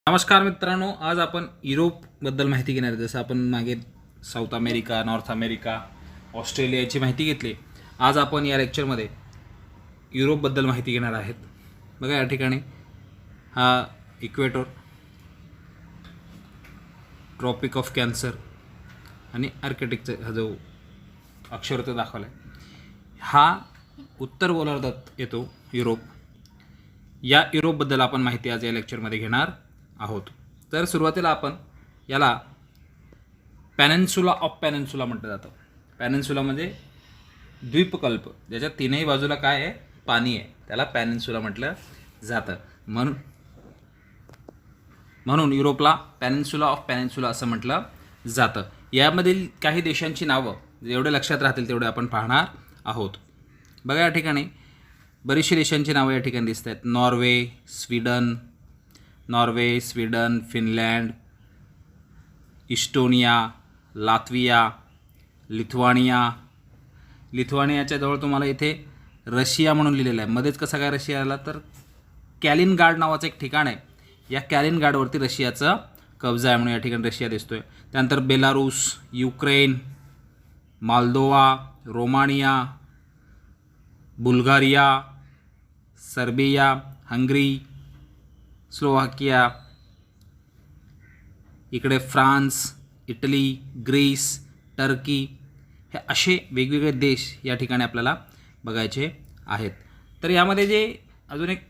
नमस्कार मित्रांनो, आज आपण युरोपबद्दल माहिती घेणार आहे. जसं आपण मागे साऊथ अमेरिका, नॉर्थ अमेरिका, ऑस्ट्रेलियाची माहिती घेतली. आज आपण या लेक्चरमध्ये युरोपबद्दल माहिती घेणार आहेत. बघा या ठिकाणी हा इक्वेटर, ट्रॉपिक ऑफ कॅन्सर आणि आर्कटिकचा हा जो अक्षर तो दाखवला आहे, हा उत्तर गोलार्धात येतो युरोप. या युरोपबद्दल आपण माहिती आज या लेक्चरमध्ये घेणार आहोत. तर सुरुवातीला आपण याला पॅनिन्सुला ऑफ पॅनिन्सुला म्हटलं जातं. पॅनिन्सुला म्हणजे द्वीपकल्प, ज्याच्या तीनही बाजूला काय आहे, पाणी आहे, त्याला पॅनिन्सुला म्हटलं जातं. म्हणून युरोपला पॅनिन्सुला ऑफ पॅनिन्सुला असं म्हटलं जातं. यामधील काही देशांची नावं जेवढे लक्षात राहतील तेवढे आपण पाहणार आहोत. बघा या ठिकाणी बरीचशी देशांची नावं या ठिकाणी दिसत आहेत. Norway, Sweden, Finland, Estonia, Latvia, लिथुआनियाच्या जवळ तुम्हाला इथे रशिया म्हणून लिहिलेलं आहे. मध्येच कसा काय रशिया आला, तर कॅलिनगार्ड नावाचं एक ठिकाण आहे. या कॅलिनगार्डवरती रशियाचा कब्जा आहे म्हणून या ठिकाणी रशिया दिसतोय. त्यानंतर Belarus, Ukraine, Moldova, Romania, Bulgaria, Serbia, Hungary, Slovakia, इकडे फ्रान्स, इटली, ग्रीस, टर्की, हे असे वेगवेगळे देश या ठिकाणी आपल्याला बघायचे आहेत. तर यामध्ये जे अजून एक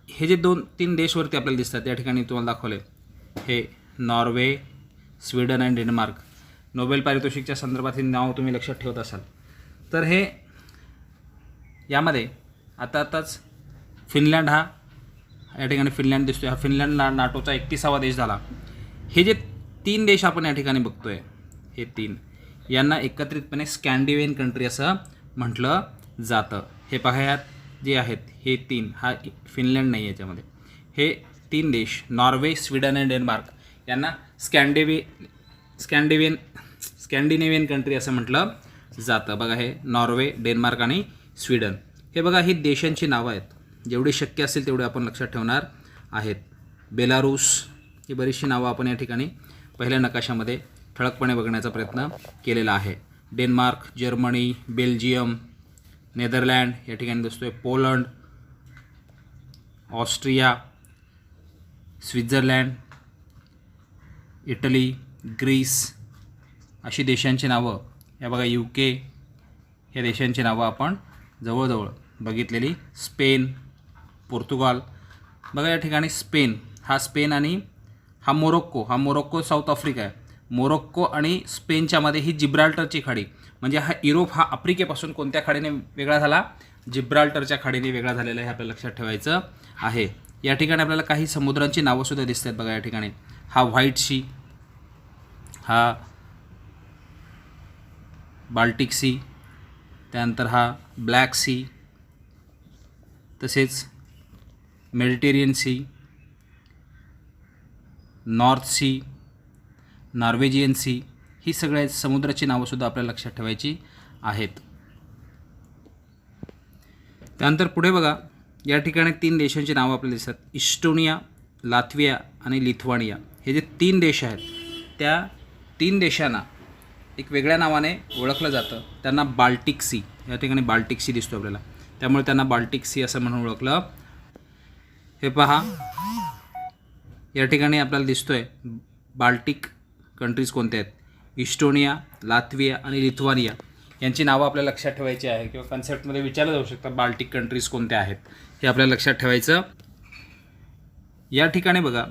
हे जे 2-3 देशवरती आपल्याला दिसतात या ठिकाणी तुम्हाला दाखवले, हे नॉर्वे, स्वीडन आणि डेन्मार्क. नोबेल पारितोषिकच्या संदर्भात हे नाव तुम्ही लक्षात ठेवत असाल. तर हे यामध्ये आताच फिनलँड, हा या ठिकाणी फिनलँड दिसतोय. हा फिनलँड नाटोचा 31वा देश झाला. हे जे 3 देश आपण या ठिकाणी बघतोय, हे 3 यांना एकत्रितपणे स्कॅन्डिनेव्हियन कंट्री असं म्हटलं जातं. हे पहा, यात जे आहेत हे 3, हा फिनलँड नाही याच्यामध्ये, हे 3 देश नॉर्वे, स्वीडन आणि डेन्मार्क यांना स्कॅन्डिनेव्हियन कंट्री असं म्हटलं जातं. बघा हे नॉर्वे, डेन्मार्क आणि स्वीडन. हे बघा ही देशांची नावं आहेत. जेवढी शक्य असेल तेवढे आपण लक्षात ठेवणार आहेत. बेलारूस, ही बरीचशी नावं आपण या ठिकाणी पहिल्या नकाशामध्ये ठळकपणे बघण्याचा प्रयत्न केलेला आहे. डेन्मार्क, जर्मनी, बेल्जियम, नेदरलँड या ठिकाणी दिसतोय, Poland, Austria, Switzerland, Italy, Greece अशी देशांची नावं, या बघा UK, ह्या देशांची नावं आपण जवळजवळ बघितलेली. स्पेन, पोर्तुगाल, बघा या ठिकाणी स्पेन आणि हा मोरोक्को साऊथ आफ्रिका आहे. मोरोक्को आणि स्पेनच्या मध्ये ही जिब्राल्टरची खाडी, म्हणजे हा युरोप हा आफ्रिकेपासून कोणत्या खाडीने वेगळा झाला, जिब्राल्टरच्या खाडीने वेगळा झालेला आहे, आपल्याला लक्षात ठेवायचं आहे. या ठिकाणी आपल्याला काही समुद्रांची नावंसुद्धा दिसत आहेत. बघा या ठिकाणी हा व्हाईट सी, हा बाल्टिक सी, त्यानंतर हा ब्लॅक सी, तसेच Mediterranean Sea, North Sea, Norwegian Sea, ही सगळ्या समुद्राची नावंसुद्धा आपल्याला लक्षात ठेवायची आहेत. त्यानंतर पुढे बघा या ठिकाणी 3 देशांची नावं आपल्याला दिसतात. इस्टोनिया, लात्विया आणि लिथुआनिया. हे जे 3 देश आहेत, त्या 3 देशांना एक वेगळ्या नावाने ओळखलं जातं. त्यांना बाल्टिक सी, या ठिकाणी बाल्टिक सी दिसतो आपल्याला, त्यामुळे त्यांना बाल्टिक सी असं म्हणून ओळखलं. हे पहा या ठिकाणी आपल्याला दिसतोय बाल्टिक कंट्रीज कोणत्या आहेत, इस्टोनिया, लात्विया आणि लिथुआनिया यांची नावं आपल्याला लक्षात ठेवायची आहे, किंवा कन्सेप्टमध्ये विचारलं जाऊ शकतं बाल्टिक कंट्रीज कोणत्या आहेत हे आपल्याला लक्षात ठेवायचं. या ठिकाणी बघा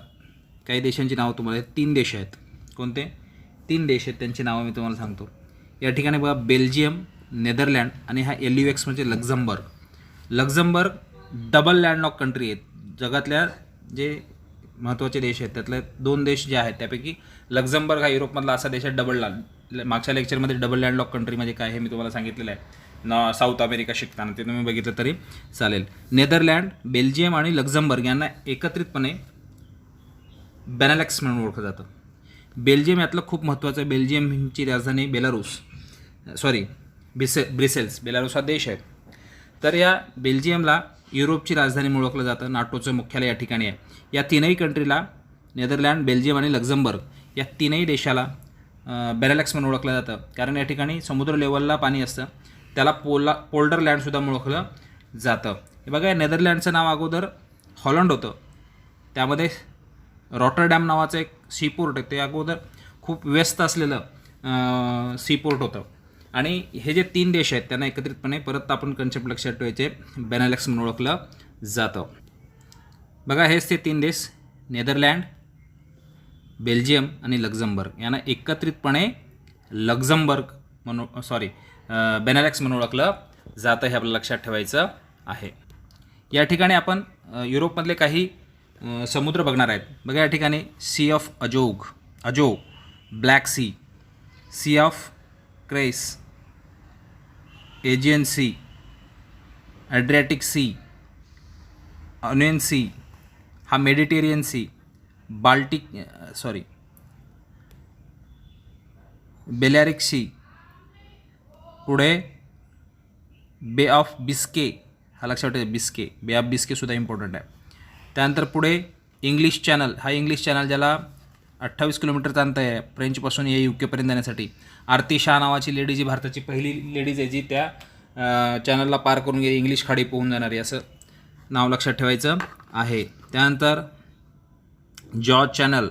काही देशांची नावं तुम्हाला 3 देश आहेत. कोणते 3 देश आहेत त्यांची नावं मी तुम्हाला सांगतो. या ठिकाणी बघा बेल्जियम, नेदरलँड आणि हा LUX म्हणजे लक्झमबर्ग डबल लँडलॉक कंट्री आहेत. जगातल्या जे महत्त्वाचे देश आहेत त्यातले 2 देश जे आहेत त्यापैकी लक्झमबर्ग हा युरोपमधला असा देश आहे डबल लँड. मागच्या लेक्चरमध्ये डबल लँडलॉक कंट्री म्हणजे काय हे मी तुम्हाला सांगितलेलं आहे साऊथ अमेरिका शिकताना, ते तुम्ही बघितलं तरी चालेल. नेदरलँड, बेल्जियम आणि लक्झमबर्ग यांना एकत्रितपणे बेनेलक्स म्हणून ओळखलं जातं. बेल्जियम यातलं खूप महत्त्वाचं आहे. बेल्जियमची राजधानी ब्रिसेल्स, बेलारूस हा देश आहे. तर या बेल्जियमला युरोपची राजधानी म्हणून ओळखलं जातं. नाटोचं मुख्यालय या ठिकाणी आहे. या 3ही कंट्रीला नेदरलँड, बेल्जियम आणि लक्झमबर्ग या तीनही देशाला बेनेलॅक्स म्हणून ओळखलं जातं, कारण या ठिकाणी समुद्र लेवलला पाणी असतं. त्याला पोल्डर लँडसुद्धा ओळखलं जातं. हे बघा, नेदरलँडचं नाव अगोदर हॉलंड होतं. त्यामध्ये रॉटरडॅम नावाचं एक सीपोर्ट आहे, ते अगोदर खूप व्यस्त असलेलं सीपोर्ट होतं. आणि हे जे तीन देश आहेत त्यांना एकत्रितपणे परत आपण कन्सेप्ट लक्षात ठेवायचे, बेनेलॅक्स म्हणून ओळखलं जातं. बघा, हेच ते तीन देश नेदरलँड, बेल्जियम आणि लक्झमबर्ग यांना एकत्रितपणे लक्झमबर्ग बेनेलॅक्स म्हणून ओळखलं जातं, हे आपल्याला लक्षात ठेवायचं आहे. या ठिकाणी आपण युरोपमधले काही समुद्र बघणार आहेत. बघा, या ठिकाणी Sea of Azov, Black Sea, Sea of Crete, Aegean Sea, Adriatic Sea, Ionian Sea, हा मेडिटेरियन सी, बेलॅरिक सी, पुढे बे ऑफ बिस्के, हा लक्षात ठेवा, बे ऑफ बिस्केसुद्धा इम्पॉर्टंट आहे. त्यानंतर पुढे इंग्लिश चॅनल, हा इंग्लिश चॅनल ज्याला 28 किलोमीटरचा अंतर आहे फ्रेंचपासून या UK जाण्यासाठी. आरती शाह नावाची लेडी, जी भारताची पहिली लेडीज आहे जी त्या चॅनलला पार करून गेली, इंग्लिश खाडी पोहून जाणारी, असं नाव लक्षात ठेवायचं आहे. त्यानंतर George Channel,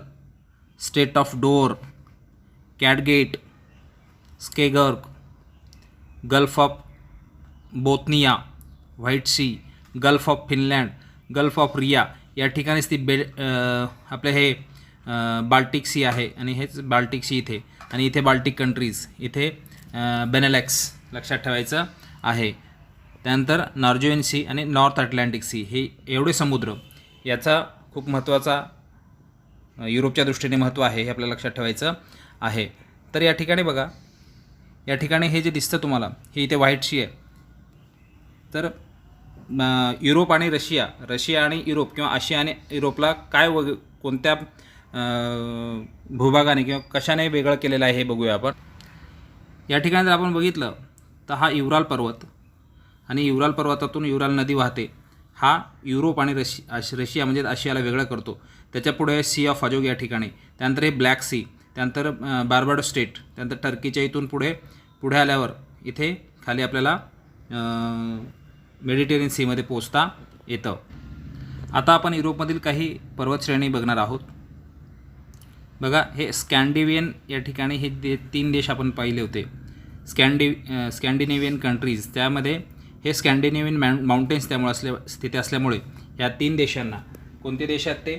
Strait of Dover, Kattegat, Skagerrak, Gulf of Bothnia, White Sea, Gulf of Finland, Gulf of Riga या ठिकाणीच ती आपलं हे बाल्टिक सी आहे आणि हेच बाल्टिक सी इथे, आणि इथे बाल्टिक कंट्रीज, इथे बेनेलॅक्स लक्षात ठेवायचं आहे. त्यानंतर नॉर्वेजियन सी आणि नॉर्थ अटलांटिक सी, हे एवढे समुद्र, याचा खूप महत्त्वाचा युरोपच्या दृष्टीने महत्त्व आहे, हे आपल्याला लक्षात ठेवायचं आहे. तर या ठिकाणी बघा, या ठिकाणी हे जे दिसतं तुम्हाला, हे इथे व्हाईट सी आहे. तर युरोप आणि रशिया आणि युरोप किंवा आशिया आणि युरोपला काय कोणत्या भूभागाने किंवा कशाने वेगळं केलेलं आहे हे बघूया आपण. या ठिकाणी जर आपण बघितलं तर हा युराल पर्वत, आणि युराल पर्वतातून युराल नदी वाहते. हा युरोप आणि रशिया म्हणजे आशियाला वेगळं करतो. त्याच्यापुढे सी ऑफ अजोग या ठिकाणी, त्यानंतर हे ब्लॅक सी, त्यानंतर बार्बाडो स्टेट, त्यानंतर टर्कीच्या इथून पुढे आल्यावर इथे खाली आपल्याला मेडिटेरियन सीमध्ये पोहोचता येतं. आता आपण युरोपमधील काही पर्वतश्रेणी बघणार आहोत. बघा, हे स्कॅन्डिनेवियन या ठिकाणी हे तीन देश आपण पाहिले होते, स्कॅन्डिनेवियन कंट्रीज. त्यामध्ये हे स्कॅन्डिनेवियन माउंटेन्स त्यामुळे स्थिती असल्यामुळे या तीन देशांना, कोणते देश आहेत ते,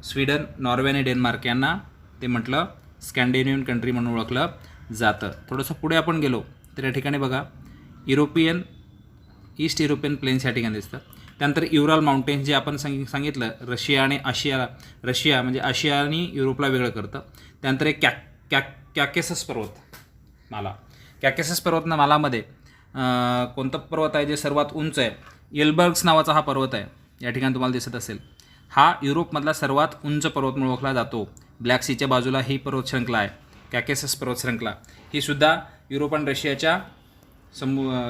स्वीडन, नॉर्वे आणि डेन्मार्क, यांना ते म्हटलं स्कॅन्डिनेवियन कंट्री म्हणून ओळखलं जातं. थोडंसं पुढे आपण गेलो तर या ठिकाणी बघा, ईस्ट युरोपियन प्लेन्स या ठिकाणी दिसतात. त्यानंतर युराल माउंटेन्स, जे आपण सांगितलं रशिया म्हणजे आशिया आणि युरोपला वेगळं करतं. त्यानंतर एक कॅकेसस पर्वतमाला, कॅकेसस पर्वतमालामध्ये कोणता पर्वत आहे जे सर्वात उंच आहे, एल्बर्ग्स नावाचा हा पर्वत आहे, या ठिकाणी तुम्हाला दिसत असेल. हा युरोपमधला सर्वात उंच पर्वत म्हणून ओळखला जातो. ब्लॅक सीच्या बाजूला ही पर्वतशृंखला आहे, कॅकेसस पर्वतशृंखला. ही सुद्धा युरोप आणि रशियाच्या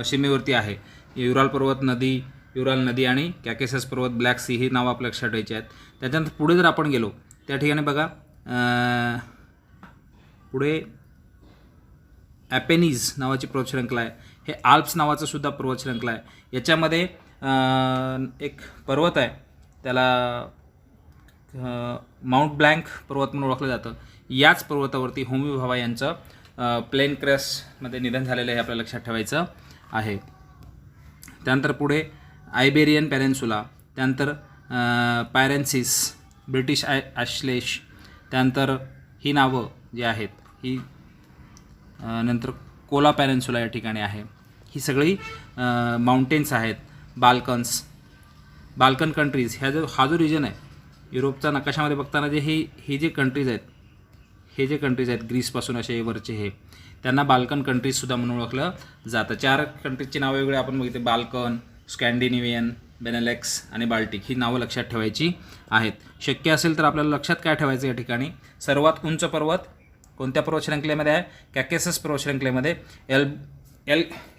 सीमेवरती आहे. युराल नदी आणि कॅकेसस पर्वत, ब्लॅक सी, ही नावं आपल्या लक्षात ठेवायची आहेत. त्याच्यानंतर पुढे जर आपण गेलो त्या ठिकाणी बघा, पुढे ॲपेनीज नावाची पर्वतशृंखला आहे. हे आल्प्स नावाचं सुद्धा पर्वतशृंखला आहे. याच्यामध्ये एक पर्वत आहे, त्याला माउंट ब्लँक पर्वत म्हणून ओळखलं जातं. याच पर्वतावरती होमी भाभा यांचं प्लेन क्रॅशमध्ये निधन झालेलं आहे, आपल्याला लक्षात ठेवायचं आहे. त्यानंतर पुढे आयबेरियन पेनिन्सुला, त्यानंतर पायरेन्सिस, ब्रिटिश ॲशलेश, त्यानंतर ही नावं जी आहेत ही, नंतर कोला पेनिन्सुला या ठिकाणी आहे. ही सगळी माउंटेन्स आहेत. बाल्कन कंट्रीज, हा जो रिजन आहे युरोपचा नकाशामध्ये बघताना जे हे जे कंट्रीज आहेत ग्रीसपासून असे वरचे, हे त्यांना बाल्कन कंट्रीजसुद्धा म्हणून ओळखलं जातं. 4 कंट्रीजची नावं वेगळी आपण बघितले, बाल्कन, स्कॅन्डिनेवियन, बेनेलॅक्स आणि बाल्टिक, ही नावं लक्षात ठेवायची आहेत. शक्य असेल तर आपल्याला लक्षात काय ठेवायचं, या ठिकाणी सर्वात उंच पर्वत कोणत्या पर्वतशृंखलेमध्ये आहे, कॅकेसस पर्वतशृंखलेमध्ये.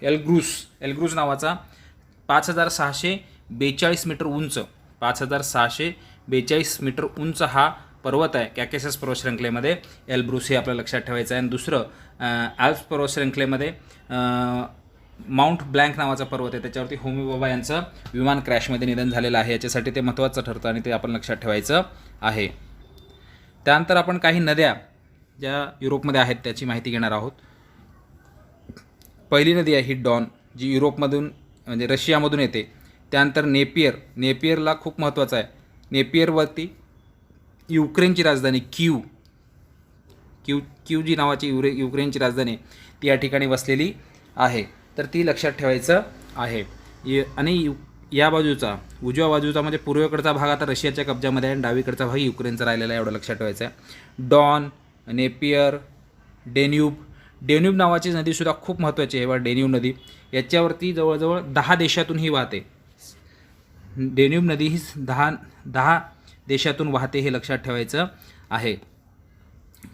एल्ग्रूस नावाचा 5642 मीटर उंच, 5642 42 मीटर उंच हा पर्वत आहे कॅकेसस पर्वतशृंखलेमध्ये, एल्ब्रुस हे आपल्याला लक्षात ठेवायचं आहे. आणि दुसरं ॲल्प्स पर्वतशृंखलेमध्ये माउंट ब्लँक नावाचा पर्वत आहे, त्याच्यावरती होमी भाभा यांचं विमान क्रॅशमध्ये निधन झालेलं आहे. याच्यासाठी ते महत्त्वाचं ठरतं आणि ते आपण लक्षात ठेवायचं आहे. त्यानंतर आपण काही नद्या ज्या युरोपमध्ये आहेत त्याची माहिती घेणार आहोत. पहिली नदी आहे ही डॉन, जी युरोपमधून म्हणजे रशियामधून येते. त्यानंतर नेपियरला खूप महत्त्वाचं आहे. नेपियरवरती युक्रेनची राजधानी क्यू जी नावाची युक्रेनची राजधानी ती या ठिकाणी वसलेली आहे, तर ती लक्षात ठेवायचं आहे. आणि या बाजूचा उजव्या बाजूचा म्हणजे पूर्वेकडचा भाग आता रशियाच्या कब्जामध्ये आहे आणि डावीकडचा भाग युक्रेनचा राहिलेला आहे, एवढं लक्षात ठेवायचं आहे. डॉन, नेपियर, डेन्यूब नावाची नदीसुद्धा खूप महत्त्वाची आहे. डेन्यूब नदी याच्यावरती जवळजवळ 10 देशातून ही वाहते. डेन्यूब नदी ही 10 देशातून वाहते, हे लक्षात ठेवायचं आहे,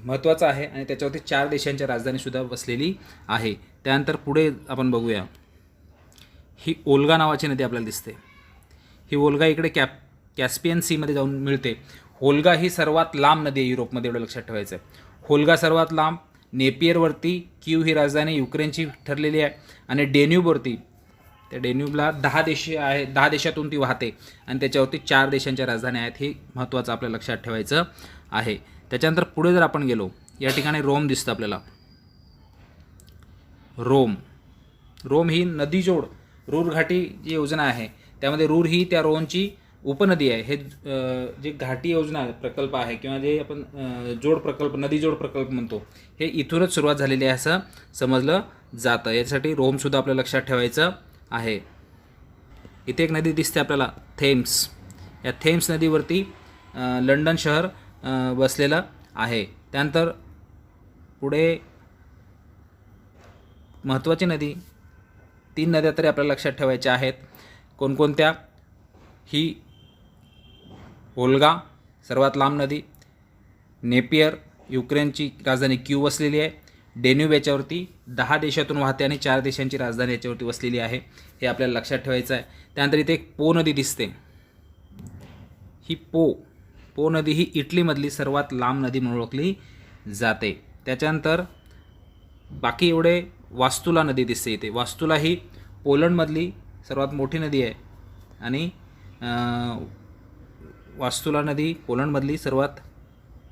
महत्त्वाचं आहे. आणि त्याच्यावरती 4 देशांच्या राजधानीसुद्धा बसलेली आहे. त्यानंतर पुढे आपण बघूया, ही ओल्गा नावाची नदी आपल्याला दिसते. ही ओल्गा इकडे कॅस्पियन सीमध्ये जाऊन मिळते. ओल्गा ही सर्वात लांब नदी आहे युरोपमध्ये, एवढं लक्षात ठेवायचं आहे. ओल्गा सर्वात लांब, नेपियरवरती क्यू ही राजधानी युक्रेनची ठरलेली आहे. आणि डेन्यूबवरती, त्या डेन्यूबला 10 देश आहे, 10 देशातून ती वाहते आणि त्याच्यावरती 4 देशांच्या राजधान्या आहेत. हे महत्त्वाचं आपल्याला लक्षात ठेवायचं आहे. त्याच्यानंतर पुढे जर आपण गेलो, या ठिकाणी रोम दिसतं आपल्याला. रोम ही नदीजोड रूर घाटी जी योजना आहे त्यामध्ये रूर ही त्या रोमची उपनदी आहे. हे जे घाटी योजना प्रकल्प आहे किंवा जे आपण नदीजोड प्रकल्प म्हणतो, हे इथूनच सुरुवात झालेली आहे असं समजलं जातं. यासाठी रोमसुद्धा आपल्याला लक्षात ठेवायचं आहे. इथे एक नदी दिसते आपल्याला, थेम्स. या थेम्स नदीवरती लंडन शहर बसलेलं आहे. त्यानंतर पुढे महत्त्वाची नदी, 3 नद्या तरी आपल्याला लक्षात ठेवायच्या आहेत. कोणकोणत्या? ही ओल्गा सर्वात लांब नदी, नेपियर युक्रेनची राजधानी क्यू वसलेली आहे, डेन्यूब याच्यावरती 10 देशातून वाहते आणि 4 देशांची राजधानी याच्यावरती वसलेली आहे, हे आपल्याला लक्षात ठेवायचं आहे. त्यानंतर इथे एक पो नदी दिसते. ही पो नदी ही इटलीमधली सर्वात लांब नदी म्हणून ओळखली जाते. त्याच्यानंतर बाकी एवढे वास्तुला नदी दिसते इथे. वास्तुला ही पोलंडमधली सर्वात मोठी नदी आहे आणि वास्तुला नदी पोलंडमधली सर्वात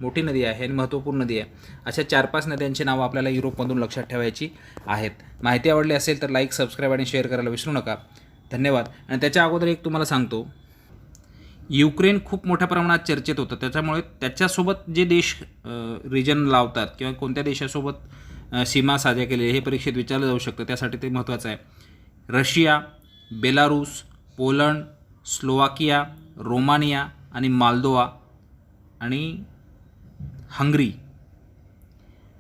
मोठी नदी आहे आणि महत्त्वपूर्ण नदी आहे. अशा 4-5 नद्यांची नावं आपल्याला युरोपमधून लक्षात ठेवायची आहेत. माहिती आवडली असेल तर लाईक, सबस्क्राईब आणि शेअर करायला विसरू नका. धन्यवाद. आणि त्याच्या अगोदर एक तुम्हाला सांगतो, युक्रेन खूप मोठ्या प्रमाणात चर्चेत होतं, त्याच्यामुळे त्याच्यासोबत जे देश रिजन लावतात किंवा कोणत्या देशासोबत सीमा साध्या केलेली हे परीक्षेत विचारलं जाऊ शकतं, त्यासाठी ते महत्त्वाचं आहे. Russia, Belarus, Poland, Slovakia, Romania आणि माल्दोवा आणि हंगरी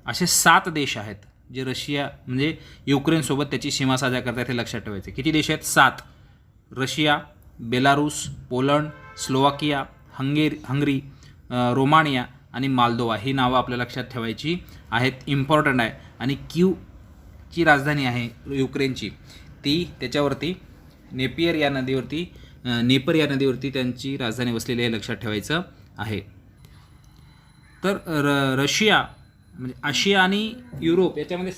असे 7 देश आहेत जे रशिया म्हणजे युक्रेनसोबत त्याची सीमा साध्या करतात, हे लक्षात ठेवायचे. किती देश आहेत? 7. Russia, Belarus, Poland, Slovakia, hungry, Romania आणि माल्दोवा ही नावं आपल्या लक्षात ठेवायची आहेत, इम्पॉर्टंट आहे. आणि क्यूची राजधानी आहे युक्रेनची, ती त्याच्यावरती नेपर या नदीवरती त्यांची राजधानी वसलेली आहे, लक्षात ठेवायचं आहे. तर रशिया म्हणजे आशिया आणि युरोप याच्यामध्ये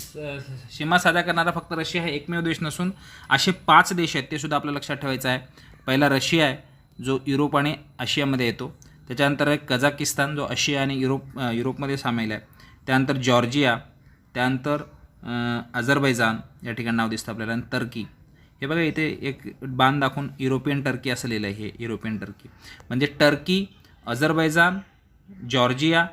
सीमा साध्या करणारा फक्त रशिया हा एकमेव देश नसून असे 5 देश आहेत, ते सुद्धा आपल्याला लक्षात ठेवायचं आहे. पहिला रशिया आहे जो युरोप आणि आशियामध्ये येतो. त्याच्यानंतर आहे कझाकिस्तान जो आशिया आणि युरोपमध्ये सामील आहे. त्यानंतर जॉर्जिया, त्यानंतर अझरबैजान या ठिकाणी नाव दिसतं आपल्याला, आणि टर्की. हे बघा इथे एक बाण दाखवून युरोपियन टर्की असं लिहिलं आहे. हे युरोपियन टर्की म्हणजे टर्की, अझरबैजान, जॉर्जिया,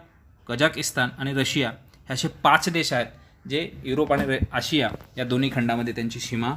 कझाकिस्तान आणि रशिया हे असे 5 देश आहेत जे युरोप आणि आशिया या दोन्ही खंडामध्ये त्यांची सीमा